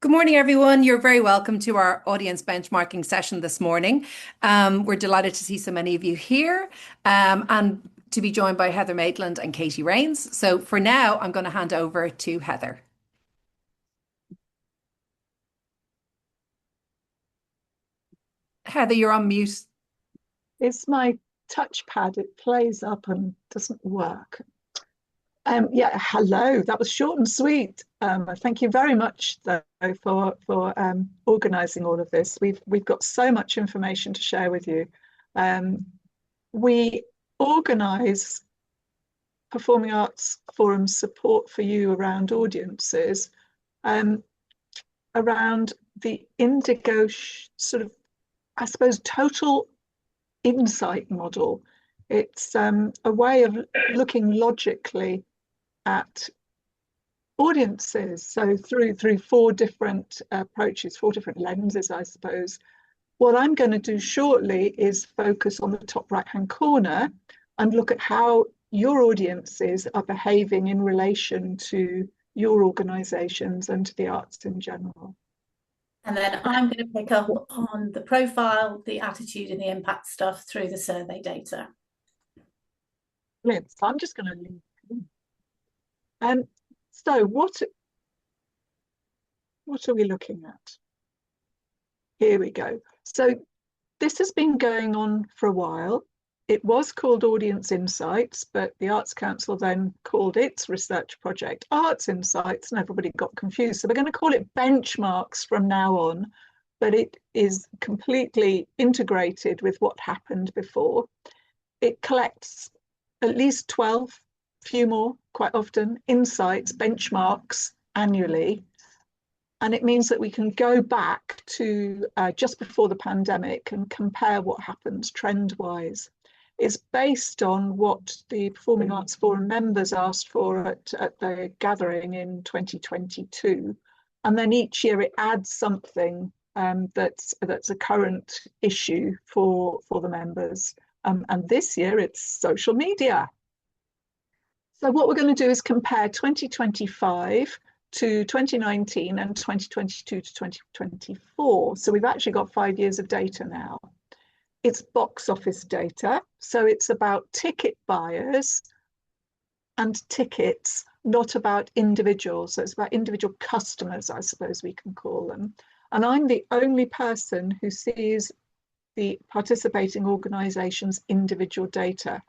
Good morning, everyone. You're very welcome to our audience benchmarking session this morning. We're delighted to see so many of you here and to be joined by Heather Maitland and Katy Raines. So for now, I'm going to hand over to Heather. Heather, you're on mute. It's my touchpad. It plays up and doesn't work. Yeah, hello. That was short and sweet. Thank you very much, though, for organising all of this. We've got so much information to share with you. We organise performing arts forum support for you around audiences, around the Indigo sort of, I suppose, total insight model. It's a way of looking logically at audiences. So through four different approaches, four different lenses, I suppose. What I'm going to do shortly is focus on the top right-hand corner and look at how your audiences are behaving in relation to your organisations and to the arts in general. And then I'm going to pick up on the profile, the attitude and the impact stuff through the survey data. Brilliant. So I'm just going to leave. So what are we looking at? Here we go. So this has been going on for a while. It was called Audience Insights, but the Arts Council then called its research project Arts Insights, and everybody got confused. So we're going to call it Benchmarks from now on, but it is completely integrated with what happened before. It collects at least 12, few more, quite often, insights, benchmarks annually. And it means that we can go back to just before the pandemic and compare what happened trend-wise. It's based on what the Performing Arts Forum members asked for at the gathering in 2022. And then each year it adds something that's a current issue for the members. And this year it's social media. So what we're going to do is compare 2025 to 2019 and 2022 to 2024. So we've actually got 5 years of data now. It's box office data. So it's about ticket buyers and tickets, not about individuals. So it's about individual customers, I suppose we can call them. And I'm the only person who sees the participating organisations' individual data.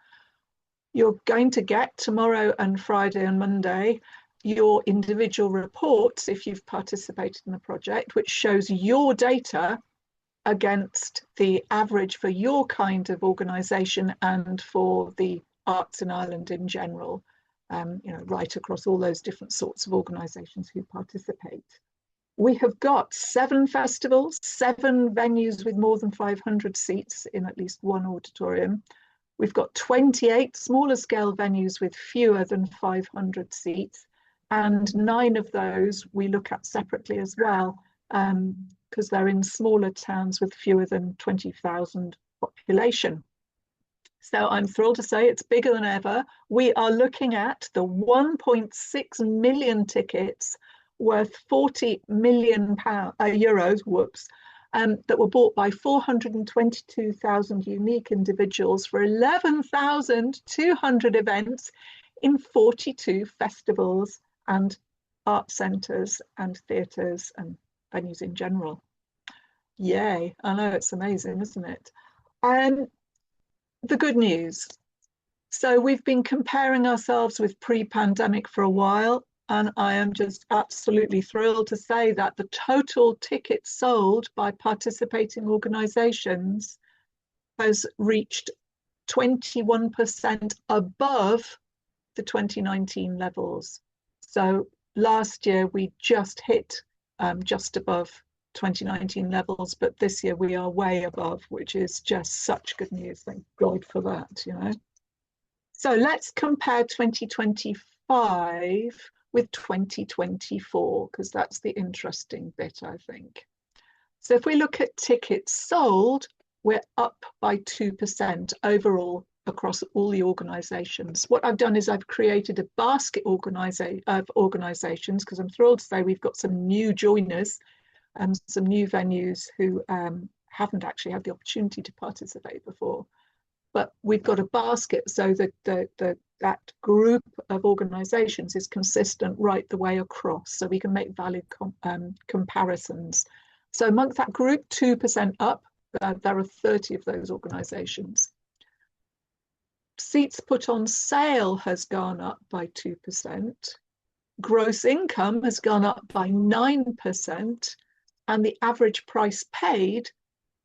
You're going to get tomorrow and Friday and Monday your individual reports if you've participated in the project, which shows your data against the average for your kind of organisation and for the arts in Ireland in general, right across all those different sorts of organisations who participate. We have got 7 festivals, 7 venues with more than 500 seats in at least one auditorium. We've got 28 smaller scale venues with fewer than 500 seats, and 9 of those we look at separately as well, because they're in smaller towns with fewer than 20,000 population. So I'm thrilled to say it's bigger than ever. We are looking at the 1.6 million tickets worth 40 million euros, that were bought by 422,000 unique individuals for 11,200 events in 42 festivals and art centres and theatres and venues in general. Yay, I know, it's amazing, isn't it? The good news. So we've been comparing ourselves with pre-pandemic for a while, and I am just absolutely thrilled to say that the total tickets sold by participating organisations has reached 21% above the 2019 levels. So last year we just hit just above 2019 levels, but this year we are way above, which is just such good news. Thank God for that, So let's compare 2025 with 2024, because that's the interesting bit, I think. So if we look at tickets sold, we're up by 2% overall across all the organisations. What I've done is I've created a basket of organisations, because I'm thrilled to say we've got some new joiners and some new venues who haven't actually had the opportunity to participate before. But we've got a basket so that that group of organisations is consistent right the way across, so we can make valid comparisons. So amongst that group, 2% up, there are 30 of those organisations. Seats put on sale has gone up by 2%. Gross income has gone up by 9%, and the average price paid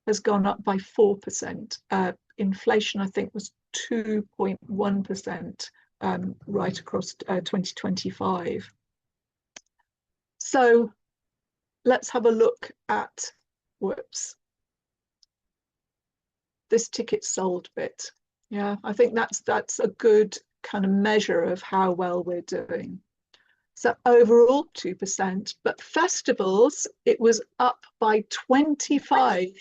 has gone up by 4%. Inflation, I think, was 2.1% right across 2025. So let's have a look at, this ticket sold bit. Yeah, I think that's a good kind of measure of how well we're doing. So overall 2%, but festivals, it was up by 25%,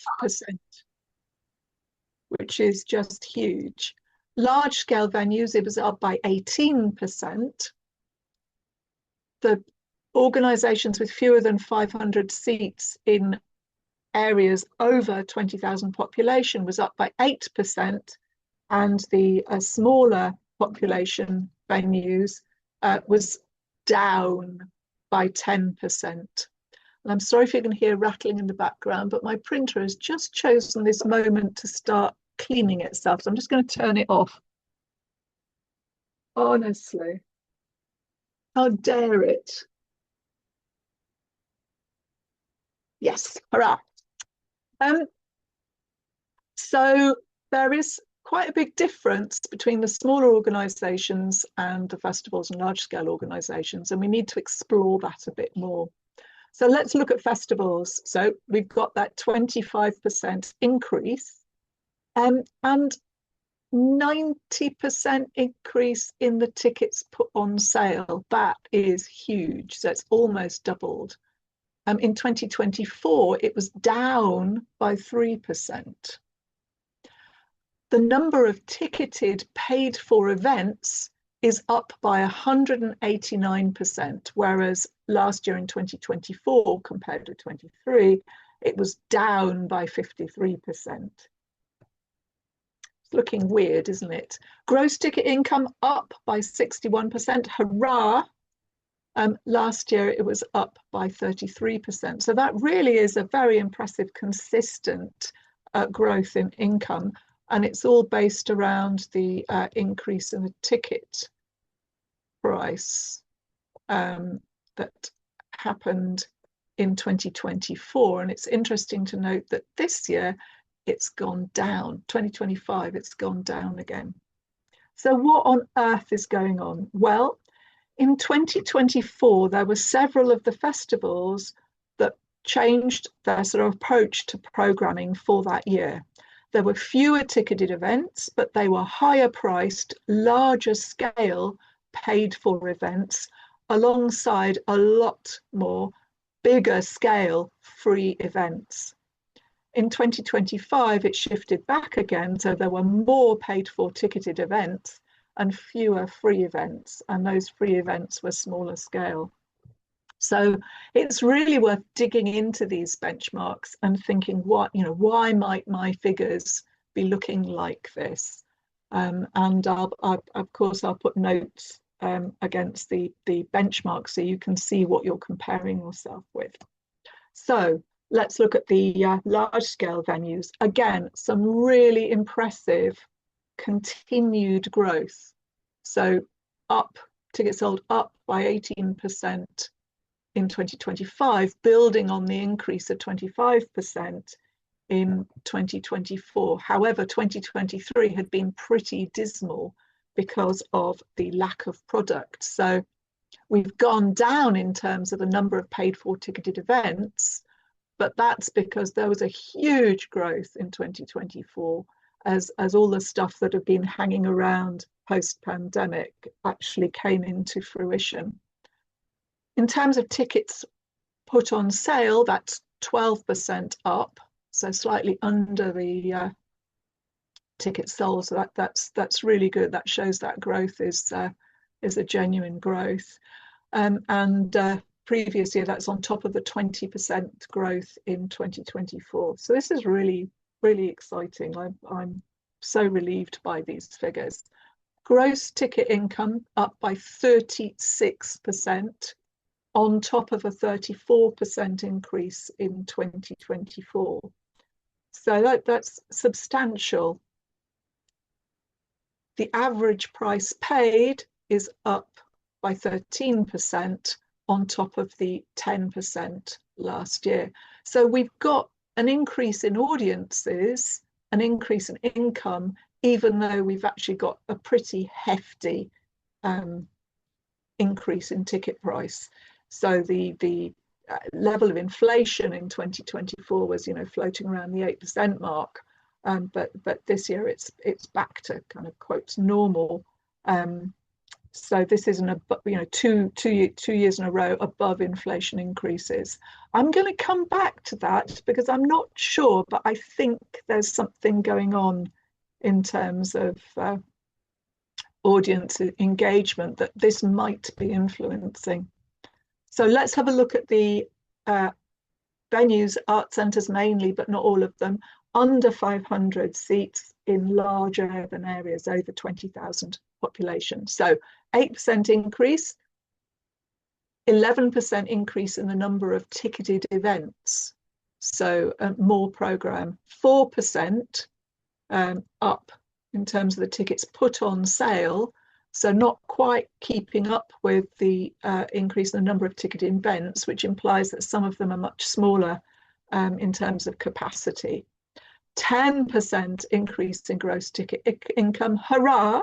which is just huge. Large scale venues, it was up by 18%. The organisations with fewer than 500 seats in areas over 20,000 population was up by 8%, and the smaller population venues was down by 10%. And I'm sorry if you can hear rattling in the background, but my printer has just chosen this moment to start cleaning itself. So I'm just going to turn it off. Honestly, how dare it? Yes, hurrah. So there is quite a big difference between the smaller organisations and the festivals and large-scale organisations, and we need to explore that a bit more. So let's look at festivals. So we've got that 25% increase, and 90% increase in the tickets put on sale. That is huge. So it's almost doubled. In 2024, it was down by 3%. The number of ticketed paid for events is up by 189%, whereas last year in 2024, compared to 23, it was down by 53%. It's looking weird, isn't it? Gross ticket income up by 61%. Hurrah! Last year it was up by 33%. So that really is a very impressive, consistent growth in income. And it's all based around the increase in the ticket price that happened in 2024. And it's interesting to note that this year it's gone down. 2025, it's gone down again. So what on earth is going on? Well, in 2024, there were several of the festivals that changed their sort of approach to programming for that year. There were fewer ticketed events, but they were higher priced, larger scale paid for events, alongside a lot more bigger scale free events. In 2025, it shifted back again, so there were more paid for ticketed events and fewer free events, and those free events were smaller scale. So it's really worth digging into these benchmarks and thinking, why might my figures be looking like this? And of course, I'll put notes against the benchmark so you can see what you're comparing yourself with. So let's look at the large scale venues. Again, some really impressive continued growth. So tickets sold up by 18% in 2025, building on the increase of 25% in 2024. However, 2023 had been pretty dismal because of the lack of product. So we've gone down in terms of the number of paid for ticketed events, but that's because there was a huge growth in 2024 as all the stuff that had been hanging around post-pandemic actually came into fruition. In terms of tickets put on sale, that's 12% up, so slightly under the tickets sold. So that's really good. That shows that growth is a genuine growth. Previous year, that's on top of the 20% growth in 2024. So this is really, really exciting. I'm so relieved by these figures. Gross ticket income up by 36% on top of a 34% increase in 2024. So that's substantial. The average price paid is up by 13% on top of the 10% last year. So we've got an increase in audiences, an increase in income, even though we've actually got a pretty hefty increase in ticket price. So the level of inflation in 2024 was, floating around the 8% mark, but this year it's back to kind of quotes normal. So this isn't two years in a row above inflation increases. I'm going to come back to that because I'm not sure, but I think there's something going on in terms of audience engagement that this might be influencing. So let's have a look at the venues, art centres mainly, but not all of them, under 500 seats in large urban areas, over 20,000 population. So 8% increase, 11% increase in the number of ticketed events. So more programme, 4% up in terms of the tickets put on sale. So not quite keeping up with the increase in the number of ticketed events, which implies that some of them are much smaller in terms of capacity. 10% increase in gross ticket income, hurrah!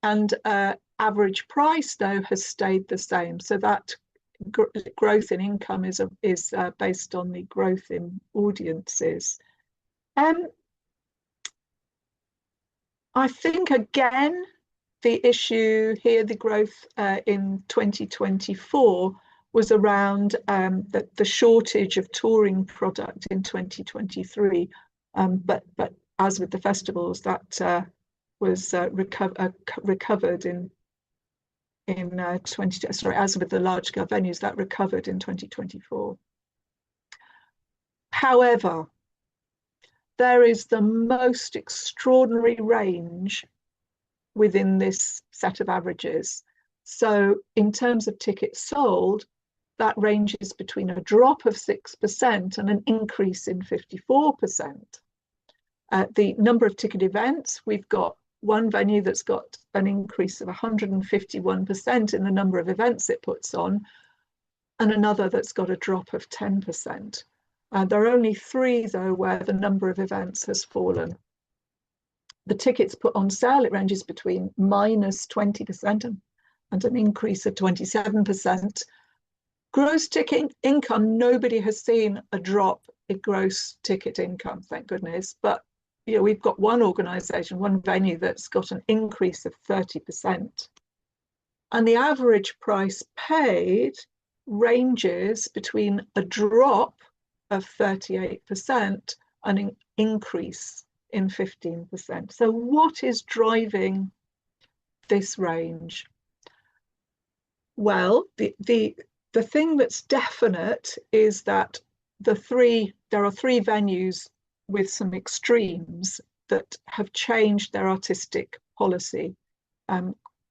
And average price, though, has stayed the same. So that growth in income is based on the growth in audiences. I think, again, the issue here, the growth in 2024 was around the shortage of touring product in 2023. But as with the festivals, that was recovered as with the large scale venues, that recovered in 2024. However, there is the most extraordinary range within this set of averages. So in terms of tickets sold, that ranges between a drop of 6% and an increase in 54%. The number of ticket events, we've got one venue that's got an increase of 151% in the number of events it puts on, and another that's got a drop of 10%. There are only 3, though, where the number of events has fallen. The tickets put on sale, it ranges between minus 20% and an increase of 27%. Gross ticket income, nobody has seen a drop in gross ticket income, thank goodness. But we've got one organisation, one venue that's got an increase of 30%. And the average price paid ranges between a drop of 38% and an increase in 15%. So what is driving this range? Well, the thing that's definite is that there are 3 venues with some extremes that have changed their artistic policy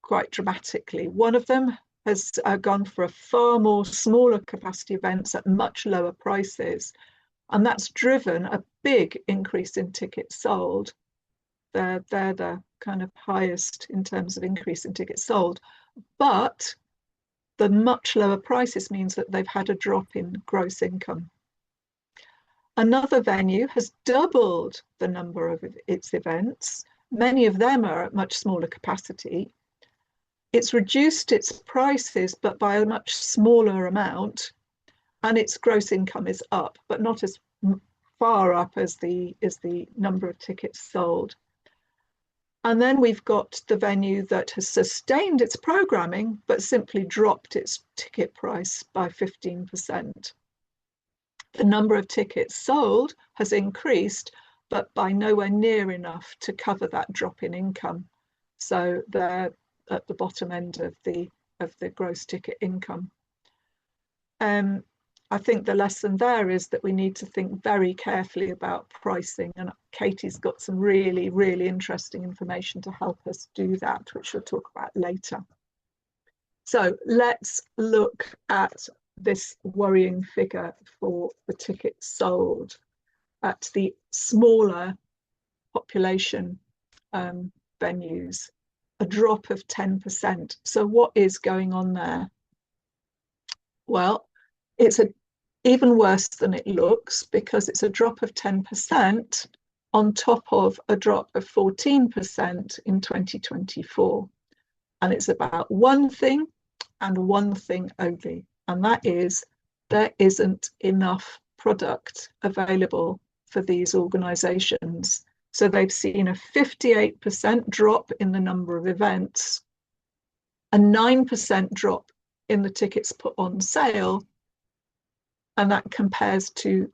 quite dramatically. One of them has gone for a far more smaller capacity events at much lower prices, and that's driven a big increase in tickets sold. They're the kind of highest in terms of increase in tickets sold, but the much lower prices means that they've had a drop in gross income. Another venue has doubled the number of its events. Many of them are at much smaller capacity. It's reduced its prices, but by a much smaller amount, and its gross income is up, but not as far up as the number of tickets sold. And then we've got the venue that has sustained its programming, but simply dropped its ticket price by 15%. The number of tickets sold has increased, but by nowhere near enough to cover that drop in income. So they're at the bottom end of the gross ticket income. I think the lesson there is that we need to think very carefully about pricing, and Katie's got some really, really interesting information to help us do that, which we'll talk about later. So let's look at this worrying figure for the tickets sold at the smaller population venues, a drop of 10%. So what is going on there? Well, it's even worse than it looks, because it's a drop of 10% on top of a drop of 14% in 2024. And it's about one thing and one thing only, and that is there isn't enough product available for these organisations. So they've seen a 58% drop in the number of events, a 9% drop in the tickets put on sale, and that compares to,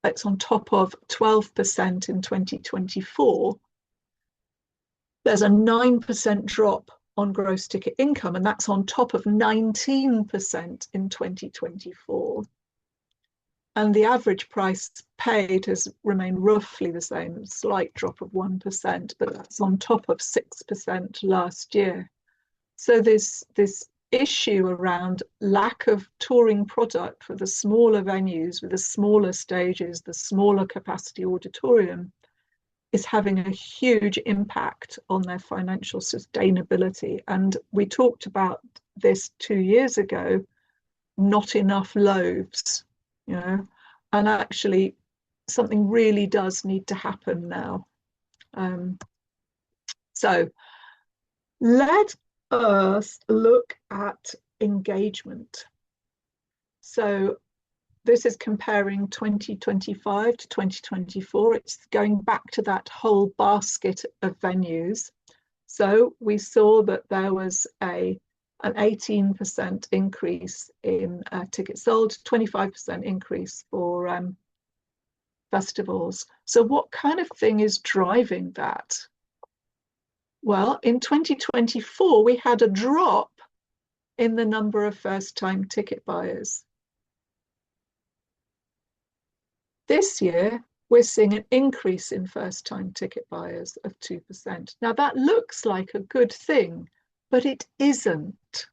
that's on top of 12% in 2024. There's a 9% drop on gross ticket income, and that's on top of 19% in 2024. And the average price paid has remained roughly the same, a slight drop of 1%, but that's on top of 6% last year. So this issue around lack of touring product for the smaller venues with the smaller stages, the smaller capacity auditorium, is having a huge impact on their financial sustainability. And we talked about this 2 years ago, not enough loaves, you know, and actually something really does need to happen now. So let us look at engagement. So this is comparing 2025 to 2024. It's going back to that whole basket of venues. So we saw that there was an 18% increase in tickets sold, 25% increase for festivals. So what kind of thing is driving that? Well, in 2024, we had a drop in the number of first-time ticket buyers. This year, we're seeing an increase in first-time ticket buyers of 2%. Now, that looks like a good thing, but it isn't,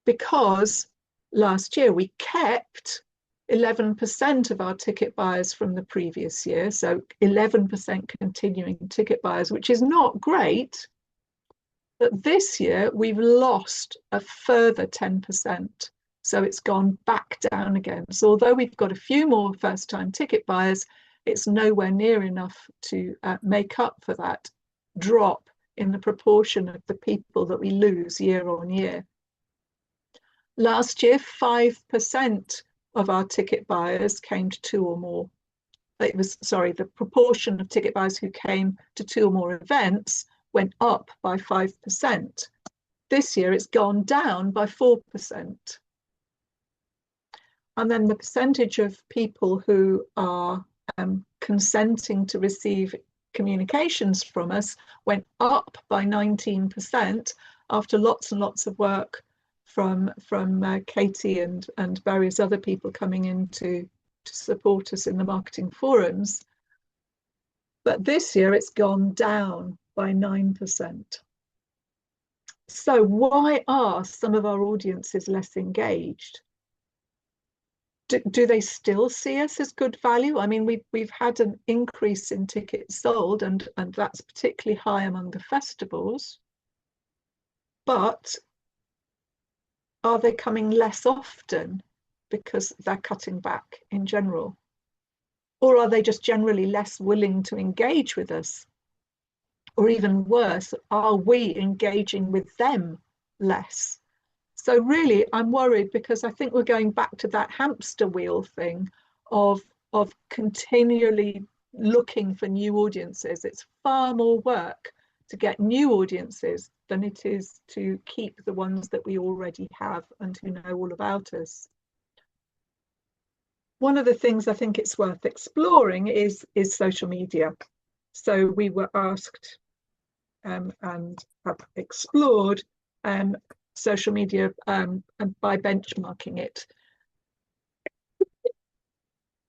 because last year we kept 11% of our ticket buyers from the previous year, so 11% continuing ticket buyers, which is not great. But this year we've lost a further 10%. So it's gone back down again. So although we've got a few more first-time ticket buyers, it's nowhere near enough to make up for that drop in the proportion of the people that we lose year on year. Last year, 5% of our ticket buyers came to two or more. It was, sorry, the proportion of ticket buyers who came to two or more events went up by 5%. This year, it's gone down by 4%. And then the percentage of people who are consenting to receive communications from us went up by 19% after lots and lots of work from Katie and various other people coming in to support us in the marketing forums. But this year it's gone down by 9%. So why are some of our audiences less engaged? Do they still see us as good value? I mean, we've had an increase in tickets sold, and that's particularly high among the festivals. But are they coming less often because they're cutting back in general? Or are they just generally less willing to engage with us? Or even worse, are we engaging with them less? So really, I'm worried, because I think we're going back to that hamster wheel thing of continually looking for new audiences. It's far more work to get new audiences than it is to keep the ones that we already have and who know all about us. One of the things I think it's worth exploring is social media. So we were asked and have explored social media and by benchmarking it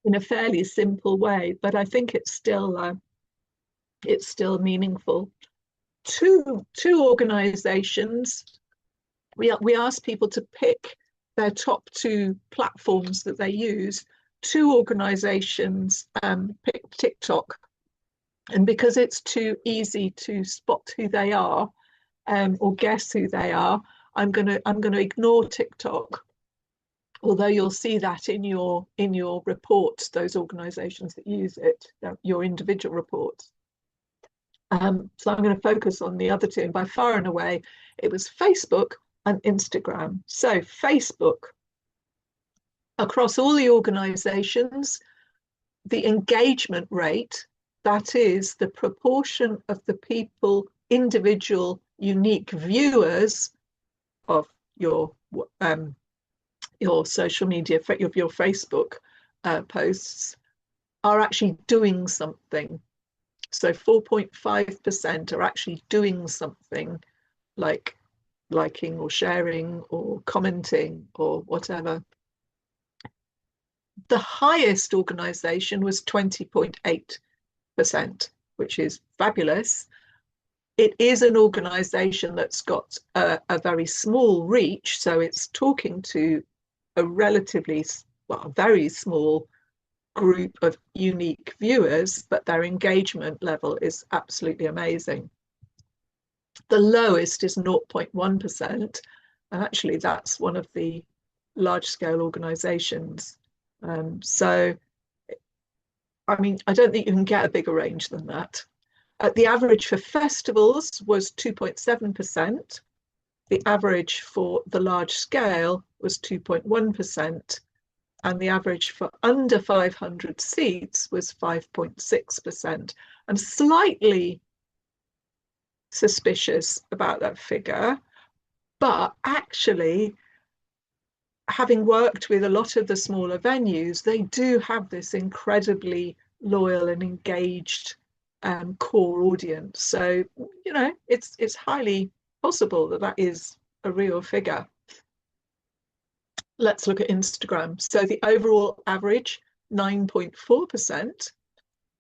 in a fairly simple way, but I think it's still meaningful. Two organizations, we asked people to pick their top 2 platforms that they use. 2 organizations picked TikTok, and because it's too easy to spot who they are or guess who they are, I'm gonna ignore TikTok, although you'll see that in your reports, those organizations that use it, your individual reports. So I'm going to focus on the other 2, and by far and away it was Facebook and Instagram. So Facebook, across all the organizations, the engagement rate, that is the proportion of the people, individual unique viewers of your social media, of your Facebook posts, are actually doing something. So 4.5% are actually doing something, like liking or sharing or commenting or whatever. The highest organization was 20.8%, which is fabulous. It is an organization that's got a very small reach, so it's talking to a relatively, well, very small group of unique viewers, but their engagement level is absolutely amazing. The lowest is 0.1%, and actually that's one of the large-scale organizations. So, I mean, I don't think you can get a bigger range than that. The average for festivals was 2.7%. The average for the large scale was 2.1%. And the average for under 500 seats was 5.6%. I'm slightly suspicious about that figure, but actually, having worked with a lot of the smaller venues, they do have this incredibly loyal and engaged core audience. So, you know, it's highly possible that that is a real figure. Let's look at Instagram. So the overall average, 9.4%.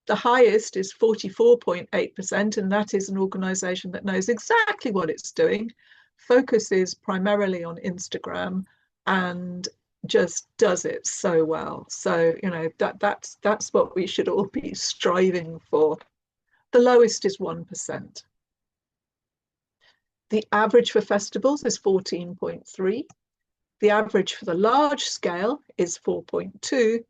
The highest is 44.8%, and that is an organization that knows exactly what it's doing, focuses primarily on Instagram, and just does it so well. So, you know, that's what we should all be striving for. The lowest is 1%. The average for festivals is 14.3. The average for the large scale is 4.2.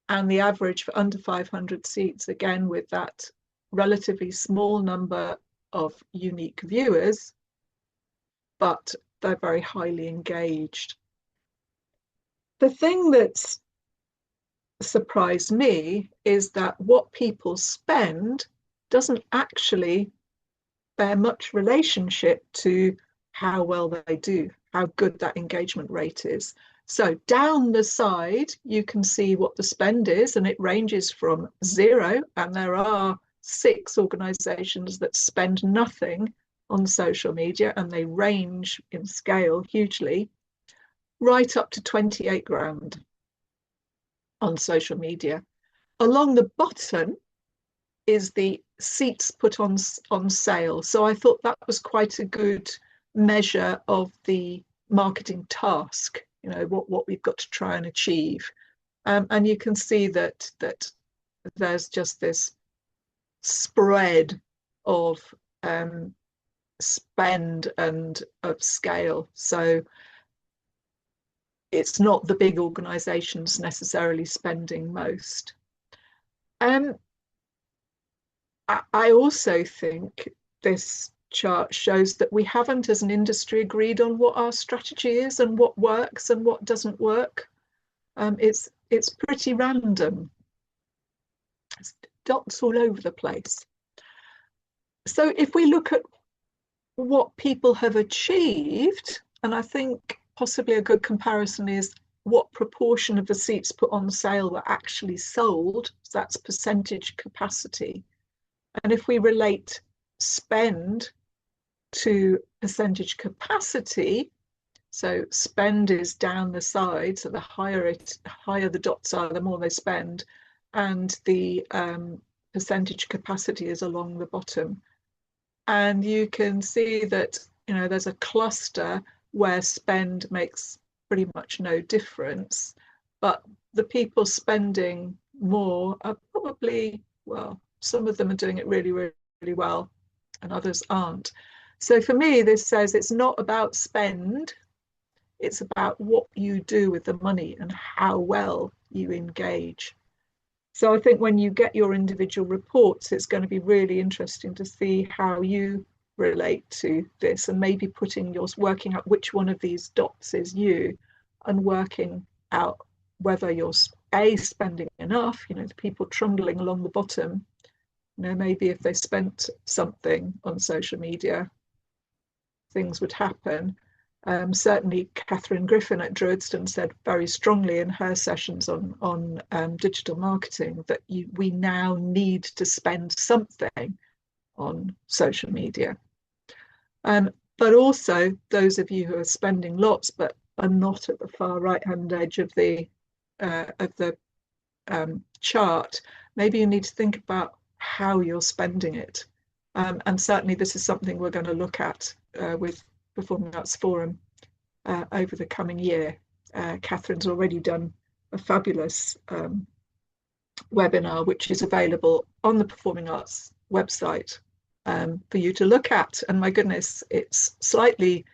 And the average for under 500 seats, again, with that relatively small number of unique viewers, but they're very highly engaged. The thing that's surprised me is that what people spend doesn't actually bear much relationship to how well they do, how good that engagement rate is. So down the side, you can see what the spend is, and it ranges from 0, and there are 6 organizations that spend nothing on social media, and they range in scale hugely, right up to 28 grand on social media. Along the bottom is the seats put on sale. So I thought that was quite a good measure of the marketing task, you know, what we've got to try and achieve. And you can see that there's just this spread of spend and of scale. So it's not the big organizations necessarily spending most. I also think this chart shows that we haven't, as an industry, agreed on what our strategy is and what works and what doesn't work. It's pretty random. It's dots all over the place. So if we look at what people have achieved, and I think possibly a good comparison is what proportion of the seats put on sale were actually sold. So that's percentage capacity. And if we relate spend to percentage capacity, so spend is down the side, so the higher the dots are, the more they spend, and the percentage capacity is along the bottom. And you can see that, you know, there's a cluster where spend makes pretty much no difference, but the people spending more are probably, well, some of them are doing it really, really, really well, and others aren't. So for me, this says it's not about spend, it's about what you do with the money and how well you engage. So I think when you get your individual reports, it's going to be really interesting to see how you relate to this, and maybe working out which one of these dots is you, and working out whether you're spending enough, you know, the people trundling along the bottom, you know, maybe if they spent something on social media, things would happen. Certainly Catherine Griffin at Druidston said very strongly in her sessions on digital marketing that we now need to spend something on social media. But also those of you who are spending lots but are not at the far right-hand edge of the chart, maybe you need to think about how you're spending it. And certainly this is something we're going to look at with Performing Arts Forum over the coming year. Catherine's already done a fabulous webinar, which is available on the Performing Arts website for you to look at. And my goodness, it's slightly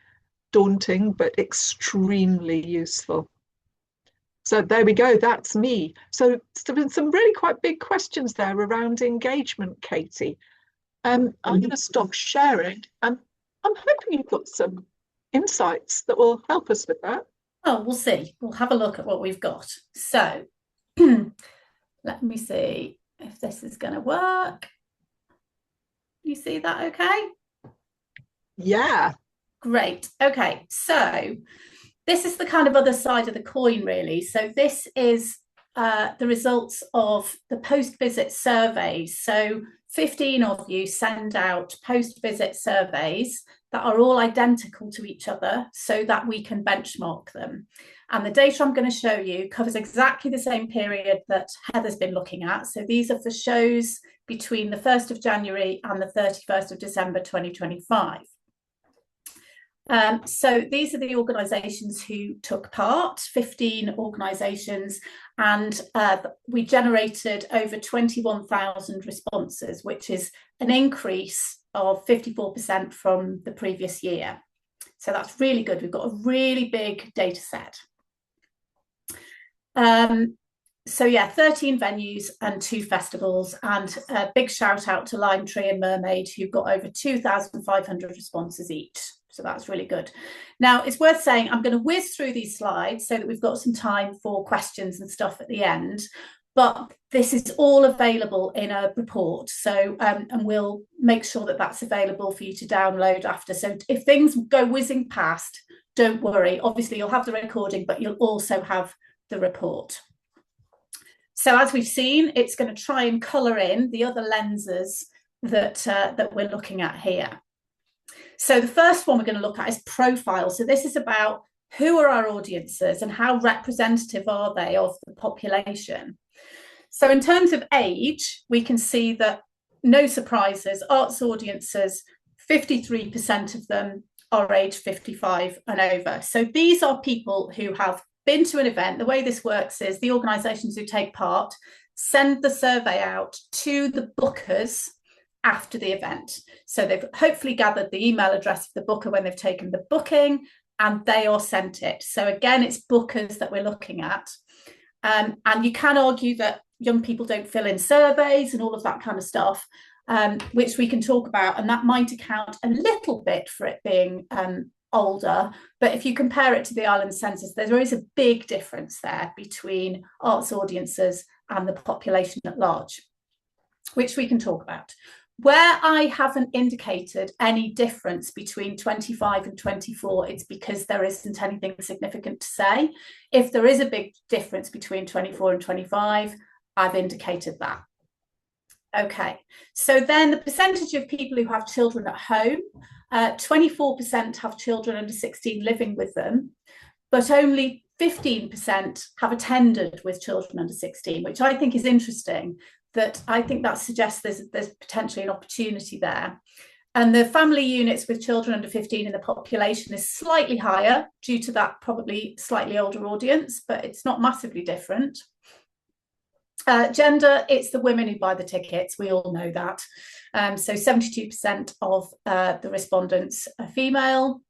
daunting, but extremely useful. So there we go, that's me. So some really quite big questions there around engagement, Katie. I'm going to stop sharing, and I'm hoping you've got some insights that will help us with that. Oh, we'll see. We'll have a look at what we've got. So let me see if this is going to work. You see that okay? Yeah. Great. Okay, so this is the kind of other side of the coin, really. So this is the results of the post-visit surveys. So 15 of you send out post-visit surveys that are all identical to each other so that we can benchmark them. And the data I'm going to show you covers exactly the same period that Heather's been looking at. So these are for shows between the 1st of January and the 31st of December 2025. So these are the organisations who took part, 15 organisations, and we generated over 21,000 responses, which is an increase of 54% from the previous year. So that's really good. We've got a really big data set. So yeah, 13 venues and 2 festivals, and a big shout out to Lime Tree and Mermaid, who got over 2,500 responses each. So that's really good. Now, it's worth saying I'm going to whiz through these slides so that we've got some time for questions and stuff at the end. But this is all available in a report. So, and we'll make sure that that's available for you to download after. So if things go whizzing past, don't worry. Obviously, you'll have the recording, but you'll also have the report. So as we've seen, it's going to try and colour in the other lenses that we're looking at here. So the first one we're going to look at is profile. So this is about who are our audiences and how representative are they of the population. So in terms of age, we can see that, no surprises, arts audiences, 53% of them are age 55 and over. So these are people who have been to an event. The way this works is the organisations who take part send the survey out to the bookers after the event. So they've hopefully gathered the email address of the booker when they've taken the booking, and they are sent it. So again, it's bookers that we're looking at. And you can argue that young people don't fill in surveys and all of that kind of stuff, which we can talk about, and that might account a little bit for it being older. But if you compare it to the island census, there is a big difference there between arts audiences and the population at large, which we can talk about. Where I haven't indicated any difference between 25 and 24, it's because there isn't anything significant to say. If there is a big difference between 24 and 25, I've indicated that. Okay, so then the percentage of people who have children at home, 24% have children under 16 living with them, but only 15% have attended with children under 16, which I think is interesting. That I think that suggests there's potentially an opportunity there. And the family units with children under 15 in the population is slightly higher due to that probably slightly older audience, but it's not massively different. Gender, it's the women who buy the tickets. We all know that. So 72% of the respondents are female,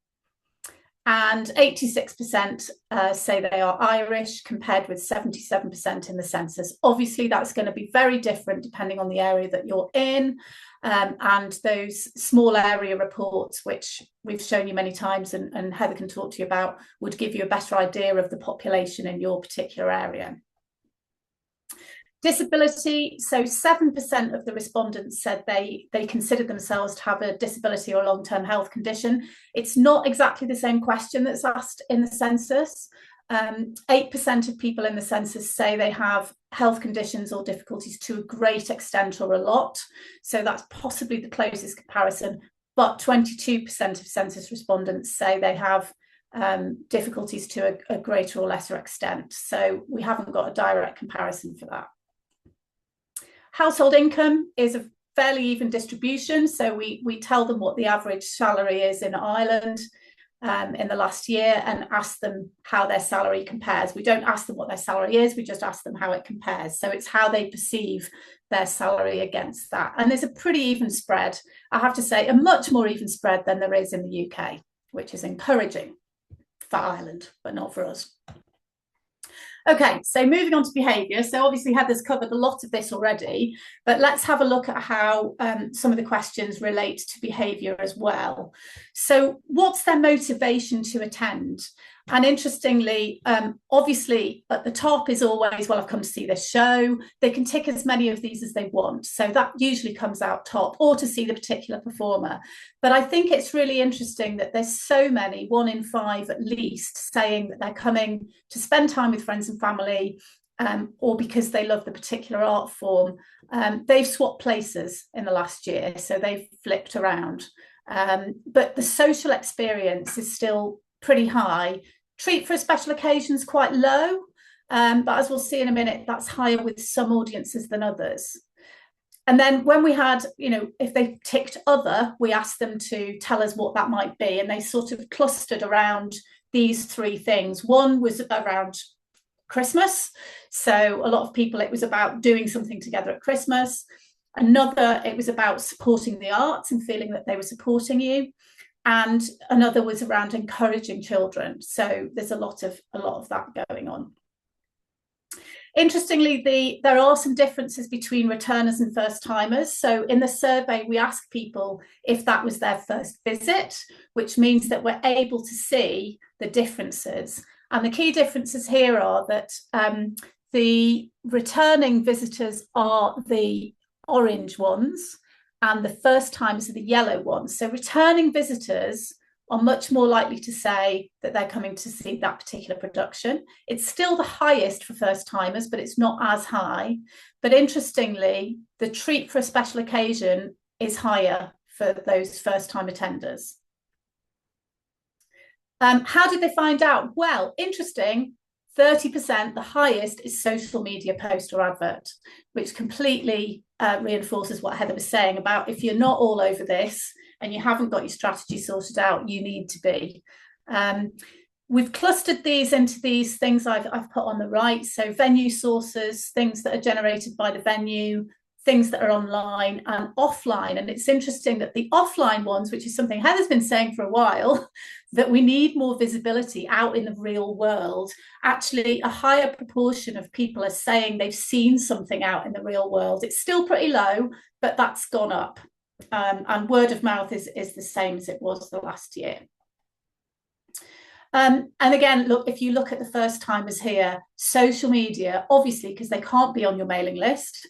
and 86% say they are Irish, compared with 77% in the census. Obviously, that's going to be very different depending on the area that you're in. And those small area reports, which we've shown you many times and Heather can talk to you about, would give you a better idea of the population in your particular area. Disability, so 7% of the respondents said they considered themselves to have a disability or a long-term health condition. It's not exactly the same question that's asked in the census. 8% of people in the census say they have health conditions or difficulties to a great extent or a lot. So that's possibly the closest comparison. But 22% of census respondents say they have difficulties to a greater or lesser extent. So we haven't got a direct comparison for that. Household income is a fairly even distribution. So we tell them what the average salary is in Ireland in the last year and ask them how their salary compares. We don't ask them what their salary is, we just ask them how it compares. So it's how they perceive their salary against that. And there's a pretty even spread, I have to say, a much more even spread than there is in the UK, which is encouraging for Ireland, but not for us. Okay, so moving on to behaviour. So obviously Heather's covered a lot of this already, but let's have a look at how some of the questions relate to behaviour as well. So what's their motivation to attend? And interestingly, obviously at the top is always, well, I've come to see this show. They can tick as many of these as they want. So that usually comes out top, or to see the particular performer. But I think it's really interesting that there's so many, 1 in 5 at least, saying that they're coming to spend time with friends and family, or because they love the particular art form. They've swapped places in the last year, so they've flipped around. But the social experience is still pretty high. Treat for a special occasions quite low, but as we'll see in a minute, that's higher with some audiences than others. And then when we had, if they ticked other, we asked them to tell us what that might be, and they sort of clustered around these 3 things. One was around Christmas, so a lot of people, it was about doing something together at Christmas. Another, it was about supporting the arts and feeling that they were supporting you. And another was around encouraging children. So there's a lot of that going on. Interestingly, there are some differences between returners and first timers. So in the survey, we asked people if that was their first visit, which means that we're able to see the differences. And the key differences here are that the returning visitors are the orange ones, and the first timers are the yellow ones. So returning visitors are much more likely to say that they're coming to see that particular production. It's still the highest for first timers, but it's not as high. But interestingly, the treat for a special occasion is higher for those first time attenders. How did they find out? Well, interesting, 30%, the highest, is social media post or advert, which completely reinforces what Heather was saying about if you're not all over this and you haven't got your strategy sorted out, you need to be. We've clustered these into these things I've put on the right. So venue sources, things that are generated by the venue, things that are online and offline. And it's interesting that the offline ones, which is something Heather's been saying for a while, that we need more visibility out in the real world. Actually, a higher proportion of people are saying they've seen something out in the real world. It's still pretty low, but that's gone up. And word of mouth is the same as it was the last year. And again, look, if you look at the first timers here, social media, obviously, because they can't be on your mailing list,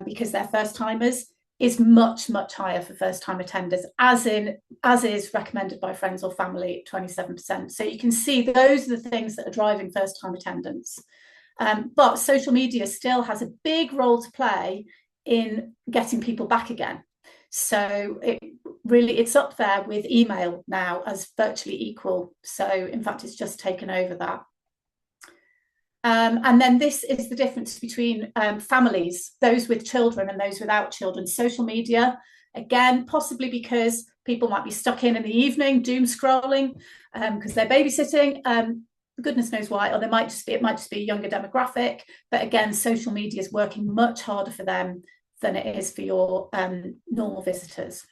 because they're first timers, is much, much higher for first time attenders, as is recommended by friends or family at 27%. So you can see those are the things that are driving first time attendance. But social media still has a big role to play in getting people back again. So it's up there with email now as virtually equal. So in fact, it's just taken over that. And then this is the difference between families, those with children and those without children. Social media, again, possibly because people might be stuck in the evening, doom scrolling, because they're babysitting. Goodness knows why, or it might just be a younger demographic. But again, social media is working much harder for them than it is for your normal visitors.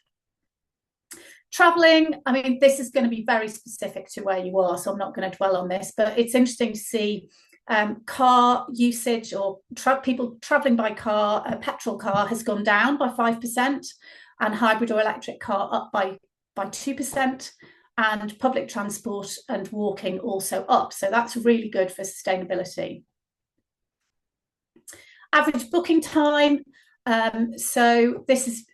Traveling, I mean, this is going to be very specific to where you are, so I'm not going to dwell on this, but it's interesting to see car usage or people traveling by car. A petrol car has gone down by 5%, and hybrid or electric car up by 2%, and public transport and walking also up. So that's really good for sustainability. Average booking time. So this is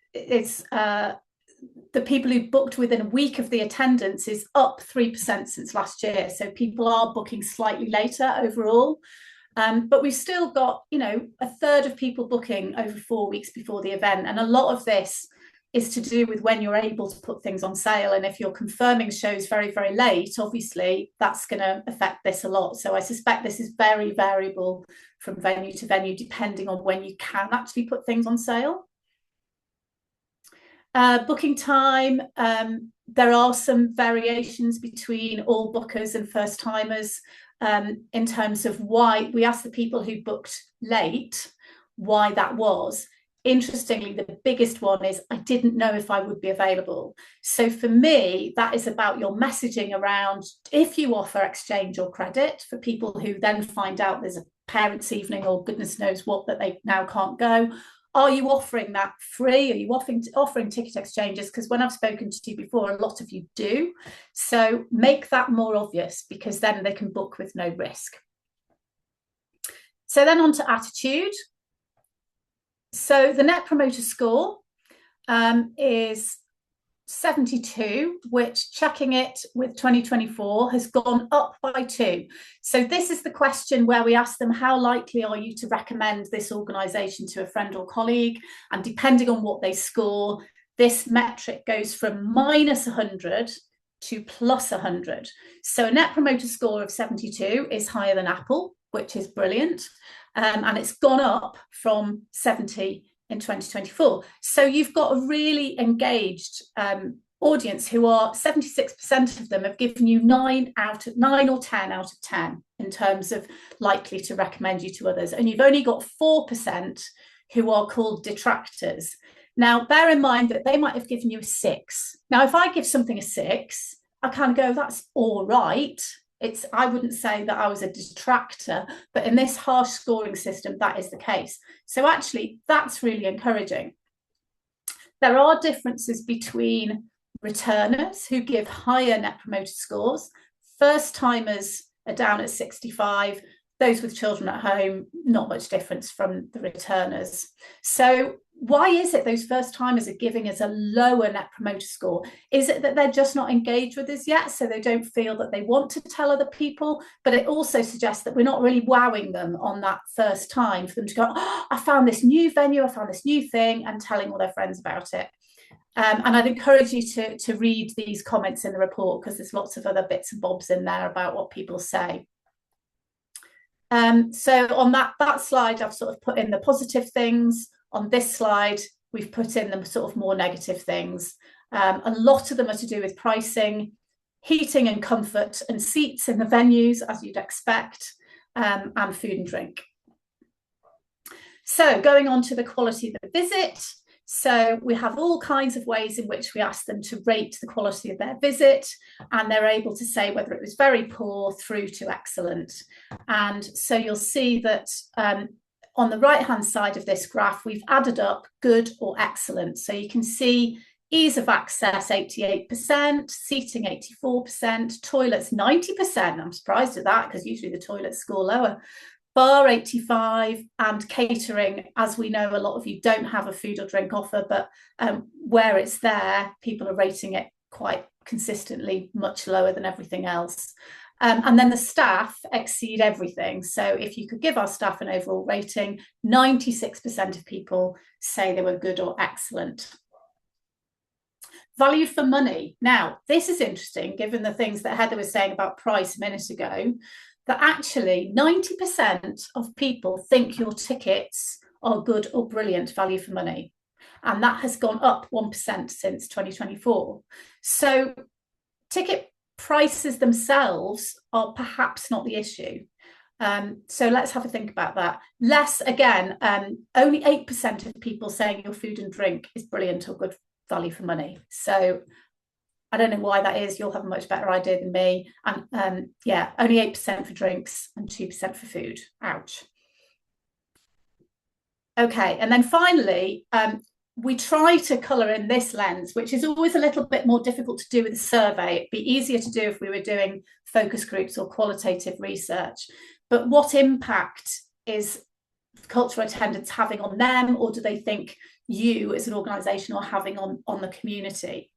the people who booked within a week of the attendance is up 3% since last year. So people are booking slightly later overall. But we've still got, a third of people booking over 4 weeks before the event. And a lot of this is to do with when you're able to put things on sale. And if you're confirming shows very, very late, obviously that's going to affect this a lot. So I suspect this is very variable from venue to venue, depending on when you can actually put things on sale. Booking time, there are some variations between all bookers and first timers in terms of why. We asked the people who booked late why that was. Interestingly, the biggest one is, I didn't know if I would be available. So for me, that is about your messaging around if you offer exchange or credit for people who then find out there's a parents' evening or goodness knows what that they now can't go. Are you offering that free? Are you offering ticket exchanges? Because when I've spoken to you before, a lot of you do. So make that more obvious, because then they can book with no risk. So then on to attitude. So the Net Promoter Score is 72, which, checking it with 2024, has gone up by 2. So this is the question where we ask them, how likely are you to recommend this organisation to a friend or colleague? And depending on what they score, this metric goes from -100 to +100. So a Net Promoter Score of 72 is higher than Apple, which is brilliant. And it's gone up from 70 in 2024. So you've got a really engaged audience who are 76% of them have given you 9 or 10 out of 10 in terms of likely to recommend you to others. And you've only got 4% who are called detractors. Now, bear in mind that they might have given you a 6. Now, if I give something a 6, I kind of go, that's all right. I wouldn't say that I was a detractor, but in this harsh scoring system, that is the case. So actually, that's really encouraging. There are differences between returners who give higher Net Promoter Scores. First timers are down at 65. Those with children at home, not much difference from the returners. So why is it those first timers are giving us a lower Net Promoter Score? Is it that they're just not engaged with us yet, so they don't feel that they want to tell other people? But it also suggests that we're not really wowing them on that first time for them to go, oh, I found this new venue, I found this new thing, and telling all their friends about it. And I'd encourage you to read these comments in the report, because there's lots of other bits and bobs in there about what people say. So on that slide, I've sort of put in the positive things. On this slide, we've put in the sort of more negative things. A lot of them are to do with pricing, heating and comfort, and seats in the venues, as you'd expect, and food and drink. So going on to the quality of the visit. So we have all kinds of ways in which we ask them to rate the quality of their visit, and they're able to say whether it was very poor through to excellent. And so you'll see that on the right-hand side of this graph, we've added up good or excellent. So you can see ease of access, 88%, seating, 84%, toilets, 90%. I'm surprised at that, because usually the toilets score lower. Bar, 85, and catering, as we know, a lot of you don't have a food or drink offer, but where it's there, people are rating it quite consistently much lower than everything else. And then the staff exceed everything. So if you could give our staff an overall rating, 96% of people say they were good or excellent. Value for money. Now, this is interesting, given the things that Heather was saying about price a minute ago, that actually 90% of people think your tickets are good or brilliant value for money. And that has gone up 1% since 2024. So ticket prices themselves are perhaps not the issue. So let's have a think about that. Only 8% of people saying your food and drink is brilliant or good value for money. So I don't know why that is. You'll have a much better idea than me. And yeah, only 8% for drinks and 2% for food. Ouch. Okay, and then finally, we try to colour in this lens, which is always a little bit more difficult to do with a survey. It'd be easier to do if we were doing focus groups or qualitative research. But what impact is cultural attendance having on them, or do they think you as an organisation are having on the community?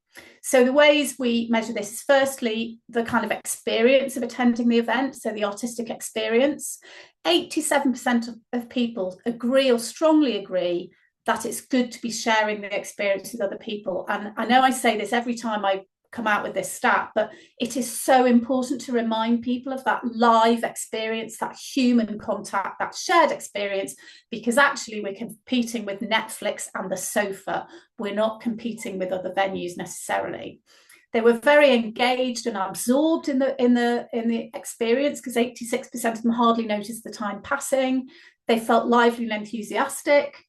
So the ways we measure this is firstly the kind of experience of attending the event, so the artistic experience. 87% of people agree or strongly agree that it's good to be sharing the experience with other people. And I know I say this every time I come out with this stat, but it is so important to remind people of that live experience, that human contact, that shared experience, because actually we're competing with Netflix and the sofa. We're not competing with other venues necessarily. They were very engaged and absorbed in the experience, because 86% of them hardly noticed the time passing. They felt lively and enthusiastic.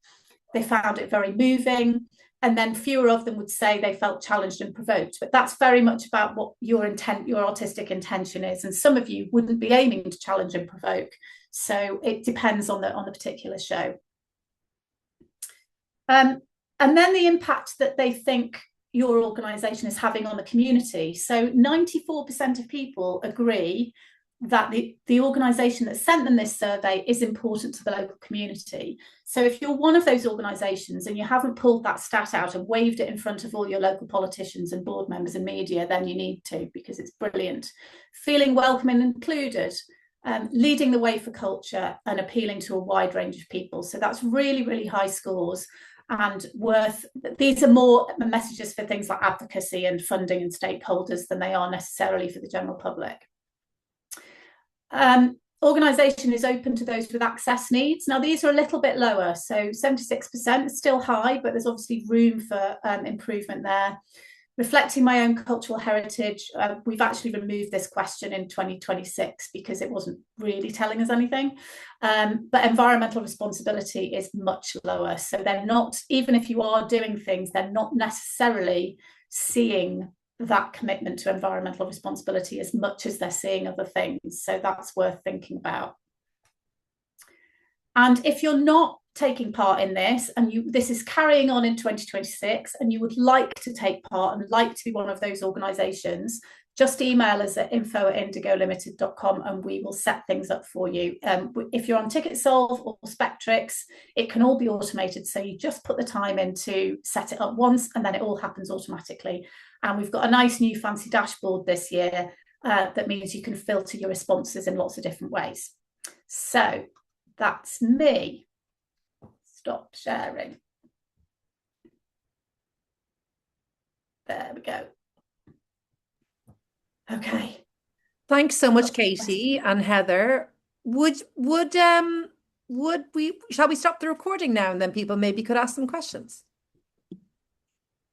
They found it very moving. And then fewer of them would say they felt challenged and provoked. But that's very much about what your artistic intention is. And some of you wouldn't be aiming to challenge and provoke. So it depends on the particular show. And then the impact that they think your organisation is having on the community. So 94% of people agree that the organisation that sent them this survey is important to the local community. So if you're one of those organisations and you haven't pulled that stat out and waved it in front of all your local politicians and board members and media, then you need to, because it's brilliant. Feeling welcome and included, leading the way for culture and appealing to a wide range of people. So that's really, really high scores and these are more messages for things like advocacy and funding and stakeholders than they are necessarily for the general public. Organisation is open to those with access needs. Now, these are a little bit lower, so 76% is still high, but there's obviously room for improvement there. Reflecting my own cultural heritage, we've actually removed this question in 2026 because it wasn't really telling us anything. But environmental responsibility is much lower. So they're not, even if you are doing things, they're not necessarily seeing that commitment to environmental responsibility as much as they're seeing other things. So that's worth thinking about. And if you're not taking part in this and this is carrying on in 2026 and you would like to take part and like to be one of those organisations, just email us at info@indigoltd.com and we will set things up for you. If you're on TicketSolve or Spectrix, it can all be automated. So you just put the time in to set it up once and then it all happens automatically. And we've got a nice new fancy dashboard this year that means you can filter your responses in lots of different ways. So that's me. Stop sharing. There we go. Okay. Thanks so much, Katie and Heather. Shall we stop the recording now and then people maybe could ask some questions?